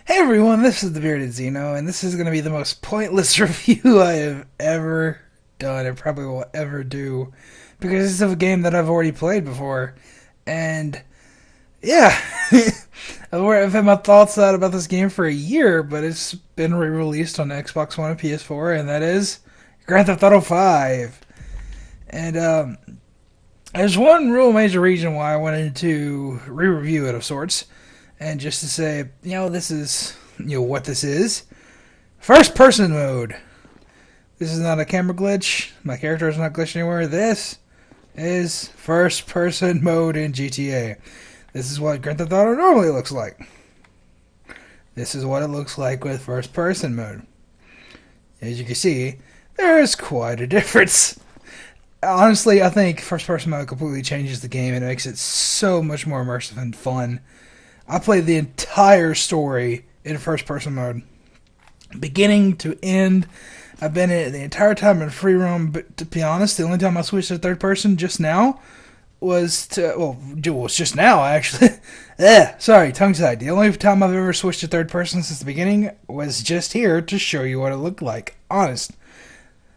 Hey everyone, this is the Bearded Xeno, and this is going to be the most pointless review I have ever done and probably will ever do, because it's of a game that I've already played before. And yeah, I've had my thoughts out about this game for a year, but it's been re-released on Xbox One and PS4, and that is Grand Theft Auto 5. And there's one real major reason why I wanted to re-review it of sorts. And just to say, this is, what this is. First person mode. This is not a camera glitch. My character is not glitched anywhere. This is first person mode in GTA. This is what Grand Theft Auto normally looks like. This is what it looks like with first person mode. As you can see, there's quite a difference. Honestly, I think first person mode completely changes the game and makes it so much more immersive and fun. I played the entire story in first-person mode, beginning to end. I've been in it the entire time in free roam, but to be honest, the only time I switched to third-person just now was just now, actually. Sorry, tongue-tied. The only time I've ever switched to third-person since the beginning was just here to show you what it looked like. Honest.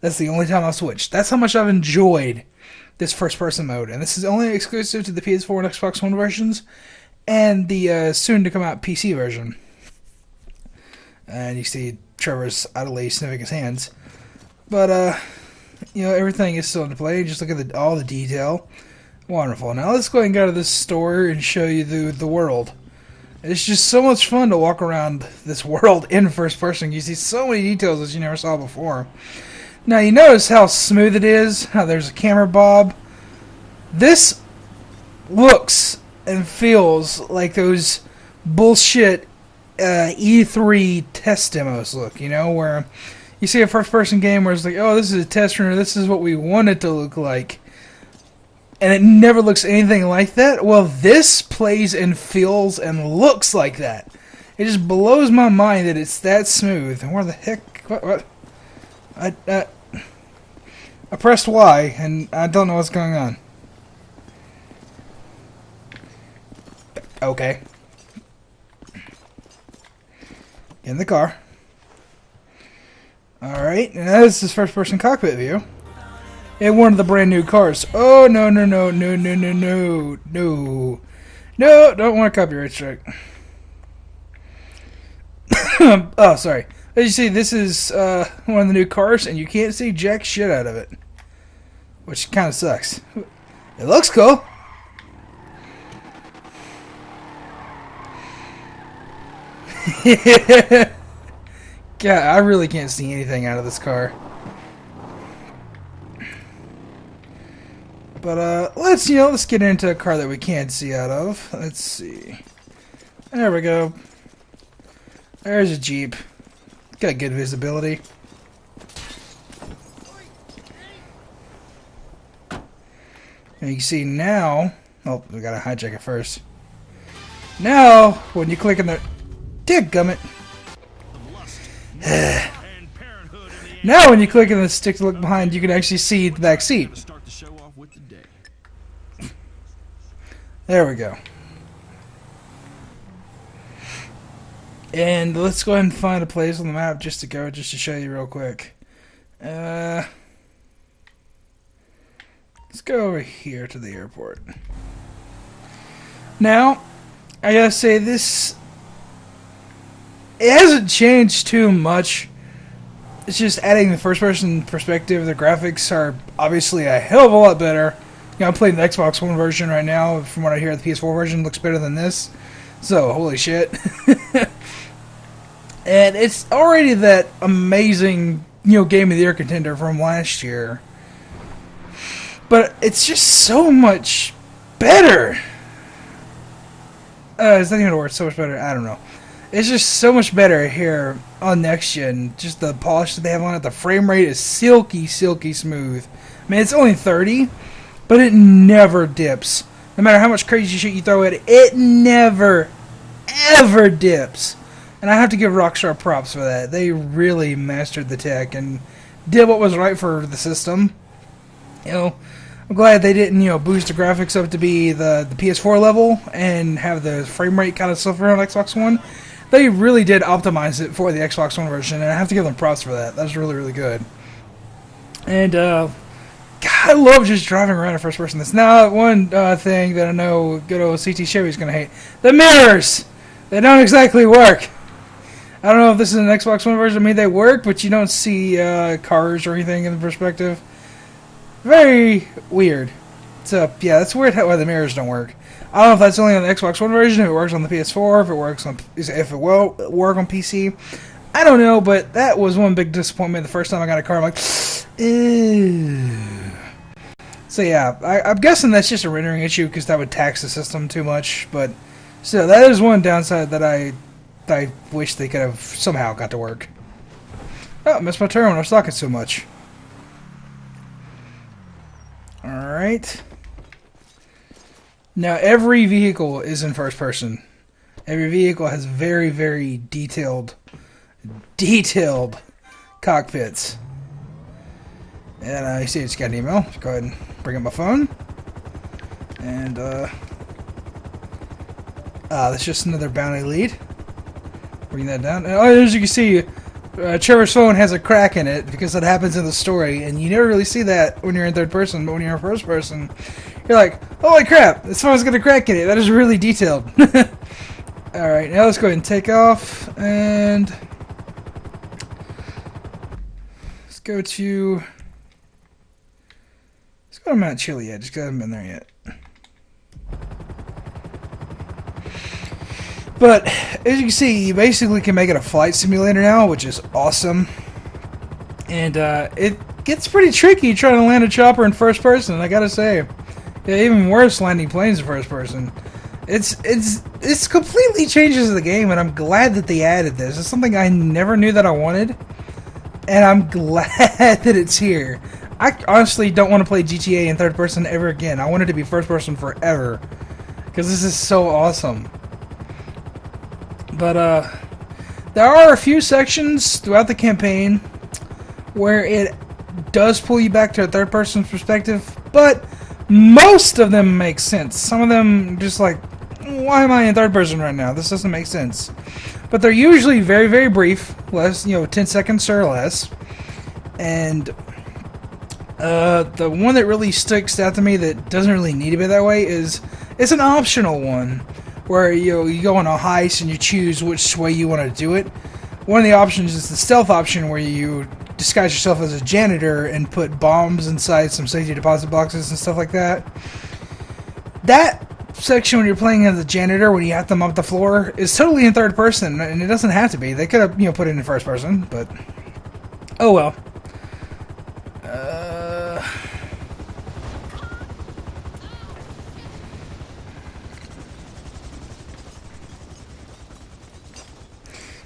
That's the only time I switched. That's how much I've enjoyed this first-person mode, and this is only exclusive to the PS4 and Xbox One versions, and the soon-to-come-out PC version. And you see Trevor's idly sniffing his hands. But, everything is still in play. Just look at all the detail. Wonderful. Now let's go ahead and go to this store and show you the world. It's just so much fun to walk around this world in first person. You see so many details that you never saw before. Now you notice how smooth it is, how there's a camera bob. This looks and feels like those bullshit E3 test demos look, where you see a first-person game where it's like, oh, this is a test run, this is what we want it to look like, and it never looks anything like that. Well, this plays and feels and looks like that. It just blows my mind that it's that smooth. And where the heck? What? I pressed Y, and I don't know what's going on. Okay. In the car. Alright, now this is first person cockpit view. In one of the brand new cars. Oh, no. No, don't want a copyright strike. Oh, sorry. As you see, this is one of the new cars, and you can't see jack shit out of it. Which kind of sucks. It looks cool. God, I really can't see anything out of this car. But let's get into a car that we can see out of. Let's see. There we go. There's a Jeep. Got good visibility. And you can see now. Oh, we gotta hijack it first. Now, when you click on the gummit. Now when you click on the stick to look behind, you can actually see the back seat. There we go. And let's go ahead and find a place on the map just to show you real quick. Let's go over here to the airport. Now, I gotta say this. It hasn't changed too much. It's just adding the first-person perspective. The graphics are obviously a hell of a lot better. I'm playing the Xbox One version right now. From what I hear, the PS4 version looks better than this. So, holy shit. And it's already that amazing, Game of the Year contender from last year. But it's just so much better. It's not even a word, so much better. I don't know. It's just so much better here on next gen. Just the polish that they have on it. The frame rate is silky smooth. I mean, it's only 30, but it never dips. No matter how much crazy shit you throw at it, it never, ever dips. And I have to give Rockstar props for that. They really mastered the tech and did what was right for the system. I'm glad they didn't, boost the graphics up to be the PS4 level and have the frame rate kind of suffer on Xbox One. They really did optimize it for the Xbox One version, and I have to give them props for that. That's really, really good. And, God, I love just driving around in first person. That's not one thing that I know good old CT Chevy's going to hate. The mirrors! They don't exactly work. I don't know if this is an Xbox One version. I mean, they work, but you don't see cars or anything in the perspective. Very weird. So, yeah, that's weird why the mirrors don't work. I don't know if that's only on the Xbox One version, if it works on the PS4, if it will work on PC. I don't know, but that was one big disappointment the first time I got a car. I'm like, ew. So yeah, I'm guessing that's just a rendering issue because that would tax the system too much. But still, that is one downside that I wish they could have somehow got to work. Oh, I missed my turn when I was talking so much. Alright. Now, every vehicle is in first person. Every vehicle has very, very detailed cockpits. And I see I just got an email. Let's go ahead and bring up my phone. And, that's just another bounty lead. Bring that down. Oh, as you can see, Trevor's phone has a crack in it because that happens in the story, and you never really see that when you're in third person, but when you're in first person, you're like, holy crap, this phone's got a crack in it. That is really detailed. Alright, now let's go ahead and take off, and let's go to Mount Chiliad, just because I haven't been there yet. But, as you can see, you basically can make it a flight simulator now, which is awesome. And, it gets pretty tricky trying to land a chopper in first person, I gotta say. Yeah, even worse landing planes in first person. It's completely changes the game, and I'm glad that they added this. It's something I never knew that I wanted, and I'm glad that it's here. I honestly don't want to play GTA in third person ever again. I want it to be first person forever, because this is so awesome. But there are a few sections throughout the campaign where it does pull you back to a third person perspective, but most of them make sense. Some of them just like, why am I in third person right now? This doesn't make sense. But they're usually very, very brief, less, 10 seconds or less. And the one that really sticks out to me that doesn't really need to be that way is it's an optional one where you go on a heist and you choose which way you want to do it. One of the options is the stealth option where you disguise yourself as a janitor and put bombs inside some safety deposit boxes and stuff like that. That section when you're playing as a janitor, when you have to mop the floor, is totally in third person, and it doesn't have to be. They could have put it in first person, but oh well.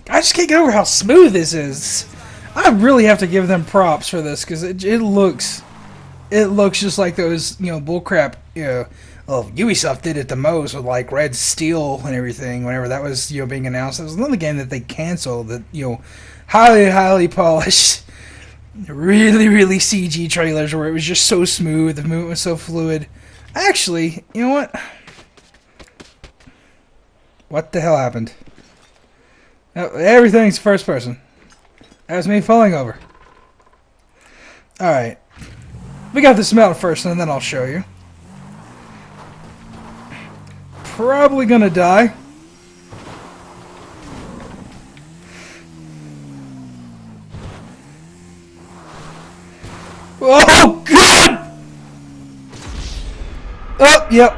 I just can't get over how smooth this is. I really have to give them props for this because it looks just like those bullcrap well, Ubisoft did it the most with like Red Steel and everything. Whenever that was being announced, it was another game that they canceled. That highly polished, really CG trailers where it was just so smooth, the movement was so fluid. Actually, you know what? What the hell happened? Everything's first person. That was me falling over. Alright. We got this mount first, and then I'll show you. Probably gonna die. Oh, God! Oh, yep.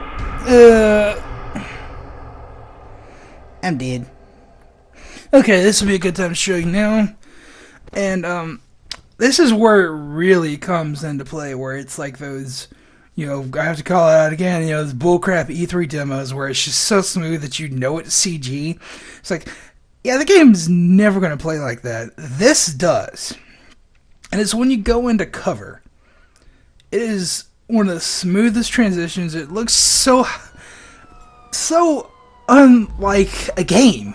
I'm dead. Okay, this will be a good time to show you now. And, this is where it really comes into play, where it's like those, I have to call it out again, those bullcrap E3 demos where it's just so smooth that it's CG. It's like, yeah, the game's never going to play like that. This does. And it's when you go into cover. It is one of the smoothest transitions. It looks so unlike a game.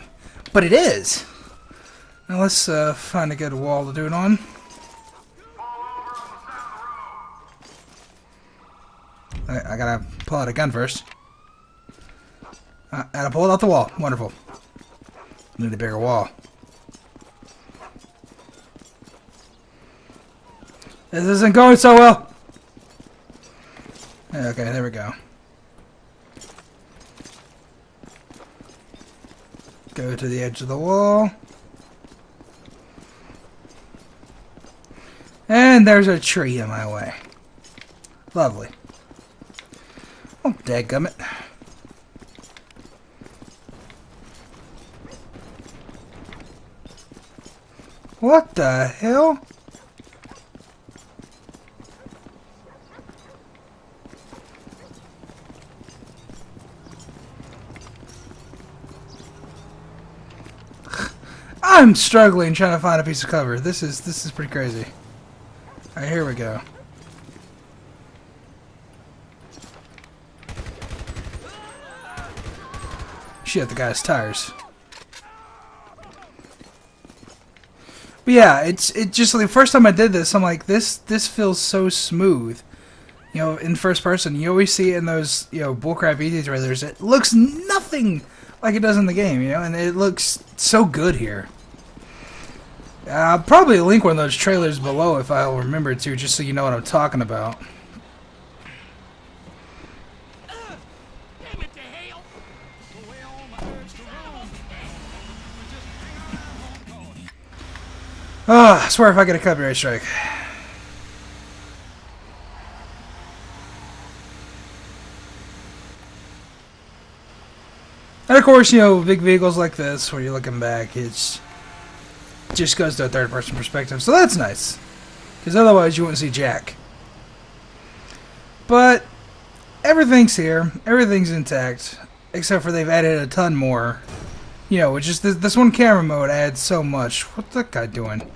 But it is. Now let's find a good wall to do it on. I gotta pull out a gun first. And I pulled out the wall. Wonderful. Need a bigger wall. This isn't going so well. Okay, there we go. Go to the edge of the wall. And there's a tree in my way. Lovely. Oh, dadgummit. What the hell? I'm struggling trying to find a piece of cover. This is pretty crazy. Alright, here we go. Shit, the guy's tires. But yeah, it just the first time I did this, I'm like, this feels so smooth. You know, in first person, you always see it in those, you know, bullcrap ET trailers. It looks nothing like it does in the game, you know, and it looks so good here. I'll probably link one of those trailers below if I'll remember to, just so you know what I'm talking about. I swear if I get a copyright strike. And of course, you know, big vehicles like this, where you're looking back, it's just goes to a third-person perspective, so that's nice. Because otherwise, you wouldn't see jack. But everything's here, everything's intact, except for they've added a ton more. You know, which is this one camera mode adds so much. What's that guy doing?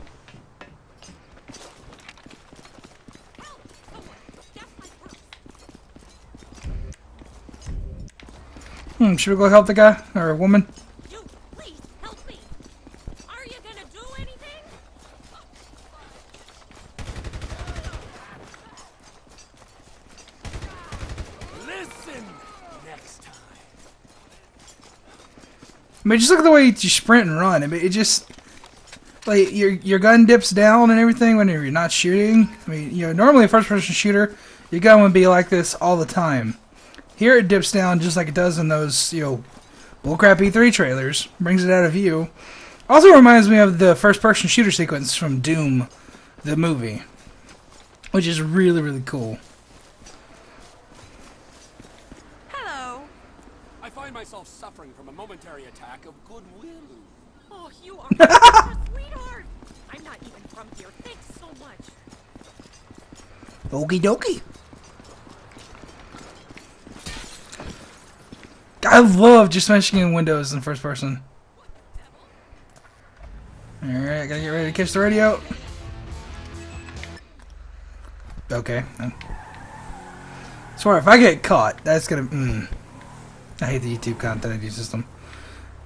Should we go help the guy or a woman? You, please help me. Are you gonna do anything? Listen next time. I mean, just look at the way you sprint and run. I mean, it just like your gun dips down and everything when you're not shooting. I mean, you know, normally a first-person shooter, your gun would be like this all the time. Here it dips down just like it does in those, you know, bullcrap E3 trailers. Brings it out of view. Also reminds me of the first-person shooter sequence from Doom, the movie, which is really, really cool. Hello. I find myself suffering from a momentary attack of goodwill. Oh, you are such a sweetheart. I'm not even from here. Thanks so much. Okie dokie. I love just smashing windows in first person. Alright, gotta get ready to catch the radio. Okay. Swear, if I get caught, that's gonna... I hate the YouTube content ID system.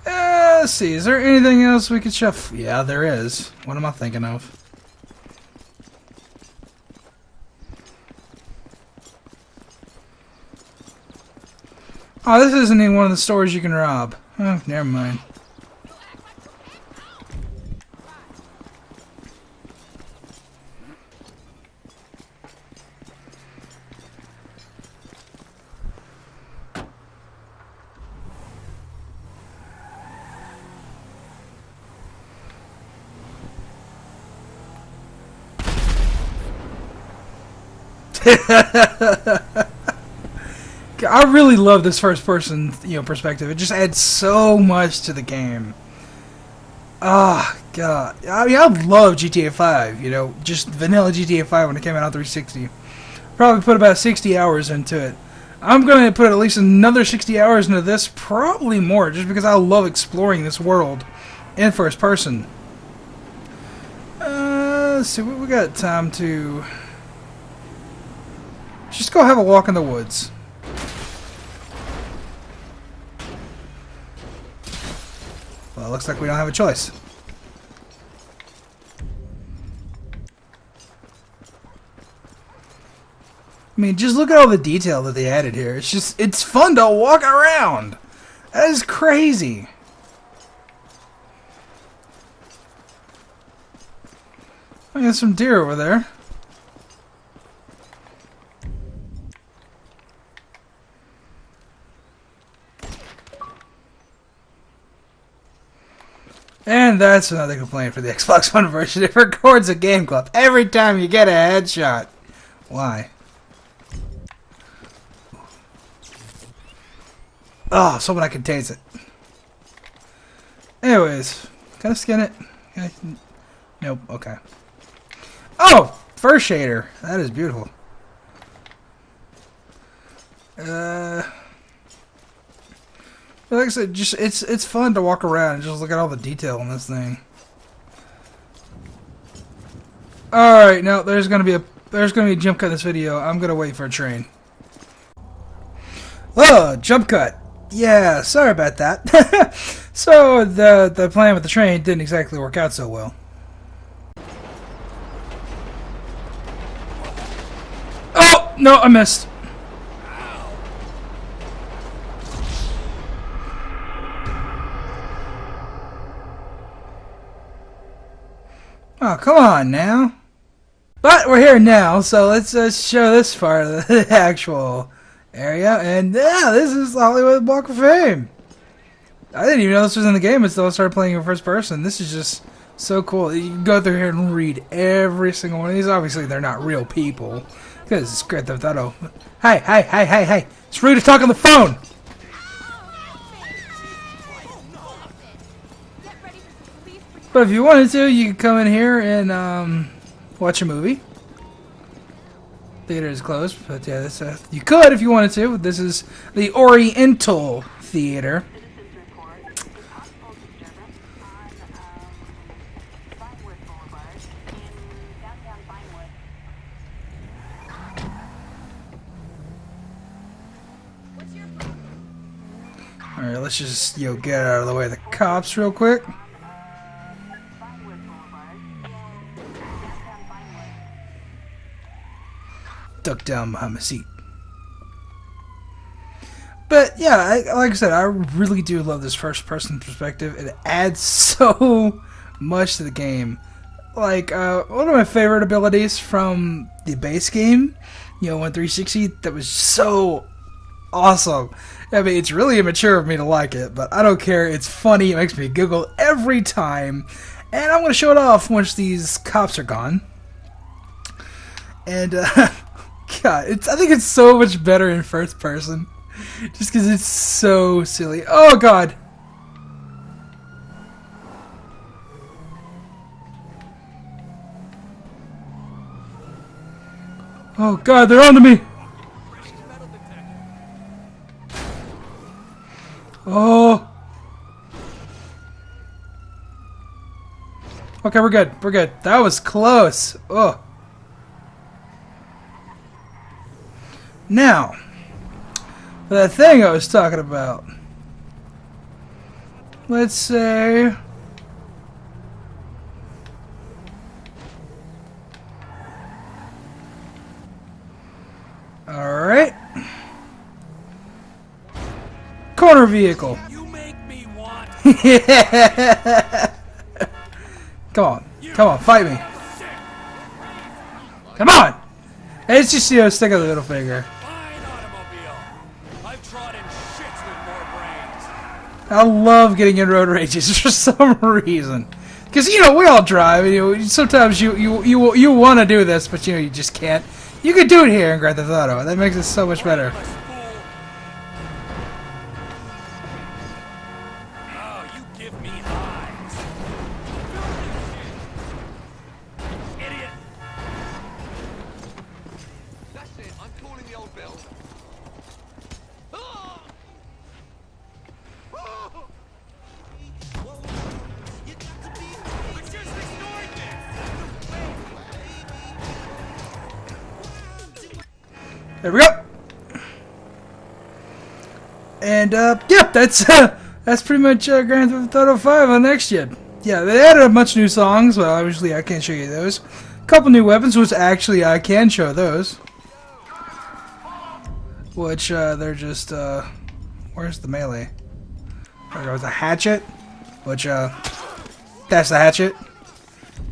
Let's see, is there anything else we could shove? Yeah, there is. What am I thinking of? Oh, this isn't even one of the stores you can rob. Oh, never mind. I really love this first-person, you know, perspective. It just adds so much to the game. Ah, God. I mean, I love GTA 5, you know, just vanilla GTA 5 when it came out on 360. Probably put about 60 hours into it. I'm going to put at least another 60 hours into this, probably more, just because I love exploring this world in first person. Let's see, what we got time to... Just go have a walk in the woods. Well, it looks like we don't have a choice. I mean, just look at all the detail that they added here. It's just, it's fun to walk around. That is crazy. I got some deer over there. And that's another complaint for the Xbox One version. It records a game clip every time you get a headshot. Why? Oh, someone I can tase it. Anyways, can I skin it? Nope, okay. Oh! Fur shader. That is beautiful. Like I said, just it's fun to walk around and just look at all the detail on this thing. Alright, now there's gonna be a jump cut in this video. I'm gonna wait for a train. Oh, jump cut. Yeah, sorry about that. So the plan with the train didn't exactly work out so well. Oh no, I missed. Oh, come on now. But we're here now, so let's show this part of the actual area. And yeah, this is the Hollywood Walk of Fame. I didn't even know this was in the game until I started playing in first person. This is just so cool. You can go through here and read every single one of these. Obviously, they're not real people, because it's Grand Theft Auto. Hey. It's rude to talk on the phone! But if you wanted to, you could come in here and watch a movie. Theater is closed, but yeah, this, you could if you wanted to. This is the Oriental Theater. Alright, let's just, get out of the way of the cops real quick. Duck down behind my seat. But yeah, like I said, I really do love this first-person perspective. It adds so much to the game. Like, one of my favorite abilities from the base game, on 360, that was so awesome. I mean, it's really immature of me to like it, but I don't care. It's funny. It makes me giggle every time. And I'm going to show it off once these cops are gone. And, God, I think it's so much better in first person. Just because it's so silly. Oh, God. Oh, God, they're onto me. Oh. Okay, we're good. We're good. That was close. Oh. Now, that thing I was talking about. Let's say... Alright. Corner vehicle. You make me want. Yeah. Come on, fight me. Come on. It's just, stick of the middle finger. Fine automobile. I've trodden shits with more brains. I love getting in road rages for some reason. Because, we all drive. Sometimes you want to do this, but, you just can't. You can do it here in Grand Theft Auto. That makes it so much better. Oh, you give me highs. Idiot. That's it. I'm calling the old bill. Oh! Oh! You got to be. I just ignored this. There we go. And yeah, that's pretty much Grand Theft Auto 5 on next gen. Yeah, they added a bunch of new songs. Well, obviously I can't show you those. A couple new weapons, which actually I can show those. Which they're just where's the melee? There goes a hatchet, which that's the hatchet,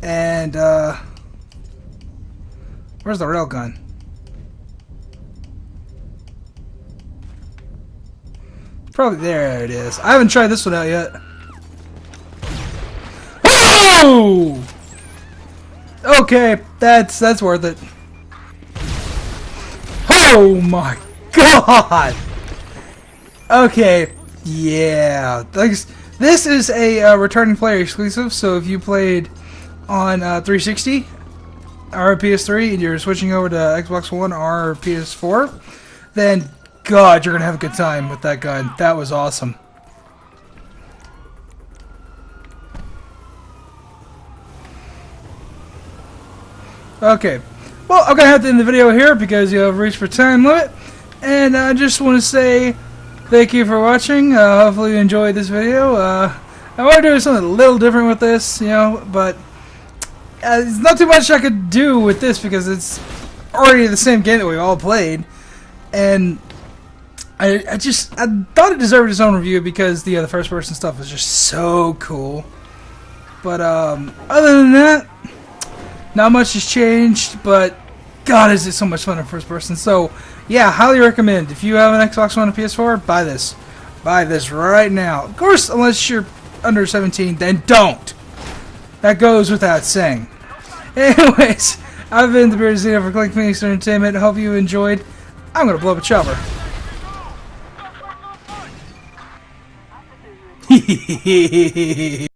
and Where's the railgun? Probably there it is. I haven't tried this one out yet. Oh! Okay, that's worth it. Oh my god! Okay, yeah. This is a returning player exclusive, so if you played on 360 or PS3 and you're switching over to Xbox One or PS4, then God, you're gonna have a good time with that gun. That was awesome. Okay, well, I'm gonna have to end the video here because you have reached for time limit, and I just want to say thank you for watching. Hopefully you enjoyed this video. I want to do something a little different with this, you know, but there's not too much I could do with this because it's already the same game that we've all played, and I thought it deserved its own review because the first person stuff was just so cool. But other than that, not much has changed, but God, is it so much fun in first person. So yeah, highly recommend. If you have an Xbox One or PS4, buy this. Buy this right now. Of course, unless you're under 17, then don't. That goes without saying. Anyways, I've been the Bearded Xeno for Click Phoenix Entertainment. Hope you enjoyed. I'm gonna blow up a chopper. Hehehehe